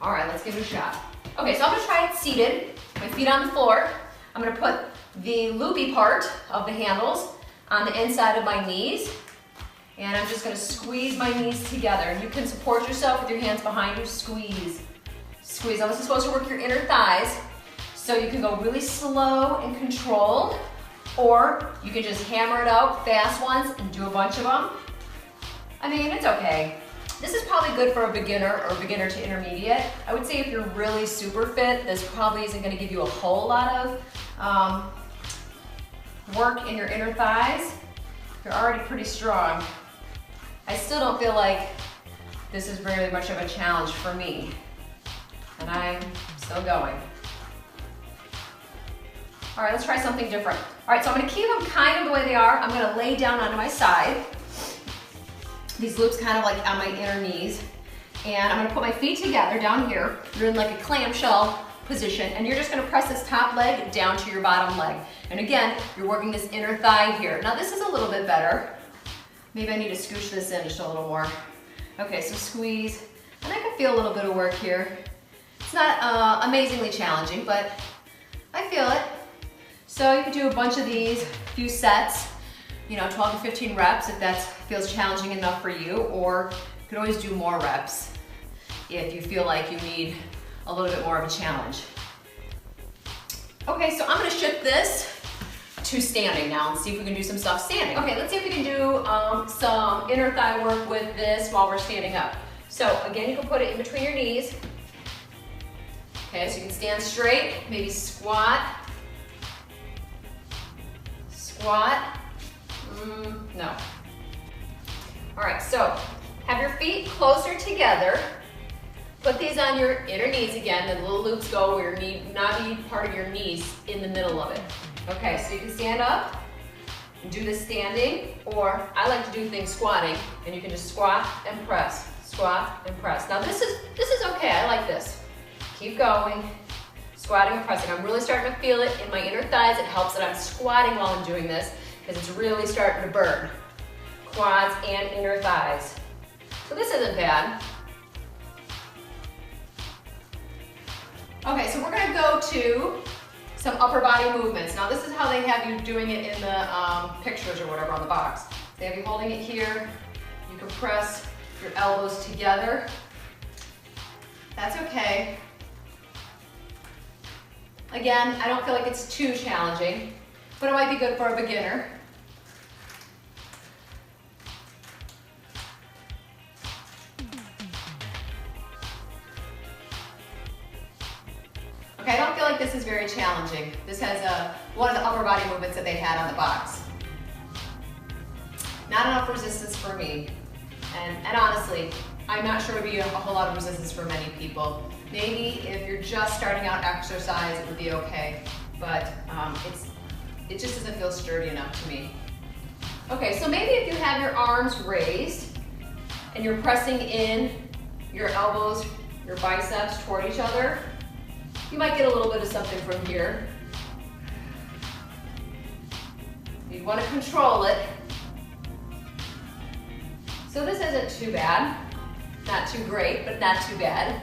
All right, let's give it a shot. Okay, so I'm gonna try it seated, my feet on the floor. I'm gonna put the loopy part of the handles on the inside of my knees, and I'm just gonna squeeze my knees together. And you can support yourself with your hands behind you, squeeze, squeeze. Now this is supposed to work your inner thighs, so you can go really slow and controlled, or you can just hammer it out fast once and do a bunch of them. I mean, it's okay. This is probably good for a beginner or beginner to intermediate. I would say if you're really super fit, this probably isn't gonna give you a whole lot of work in your inner thighs. You're already pretty strong. I still don't feel like this is very much of a challenge for me. And I'm still going. All right, let's try something different. All right, so I'm gonna keep them kind of the way they are. I'm gonna lay down onto my side. These loops kind of like on my inner knees. And I'm gonna put my feet together down here. You're in like a clamshell position, and you're just gonna press this top leg down to your bottom leg. And again, you're working this inner thigh here. Now this is a little bit better. Maybe I need to scooch this in just a little more. Okay, so squeeze, and I can feel a little bit of work here. It's not amazingly challenging, but I feel it. So you could do a bunch of these, few sets, 12 to 15 reps if that feels challenging enough for you, or you could always do more reps if you feel like you need a little bit more of a challenge. Okay, so I'm gonna shift this to standing now and see if we can do some stuff standing. Okay, let's see if we can do some inner thigh work with this while we're standing up. So again, you can put it in between your knees. Okay, so you can stand straight, maybe squat, squat, no. All right, so have your feet closer together. Put these on your inner knees again, the little loops go where your knee, knobby part of your knees in the middle of it. Okay, so you can stand up and do this standing, or I like to do things squatting, and you can just squat and press, squat and press. Now this is okay, I like this. Keep going, squatting and pressing. I'm really starting to feel it in my inner thighs. It helps that I'm squatting while I'm doing this, because it's really starting to burn. Quads and inner thighs. So this isn't bad. Okay, so we're gonna go to some upper body movements. Now this is how they have you doing it in the pictures or whatever on the box. They have you holding it here. You can press your elbows together. That's okay. Again, I don't feel like it's too challenging, but it might be good for a beginner. Okay, I don't feel like this is very challenging. This has one of the upper body movements that they had on the box. Not enough resistance for me. And honestly, I'm not sure it would be a whole lot of resistance for many people. Maybe if you're just starting out exercise, it would be okay. But it just doesn't feel sturdy enough to me. Okay, so maybe if you have your arms raised and you're pressing in your elbows, your biceps toward each other, you might get a little bit of something from here. You want to control it. So this isn't too bad. Not too great, but not too bad.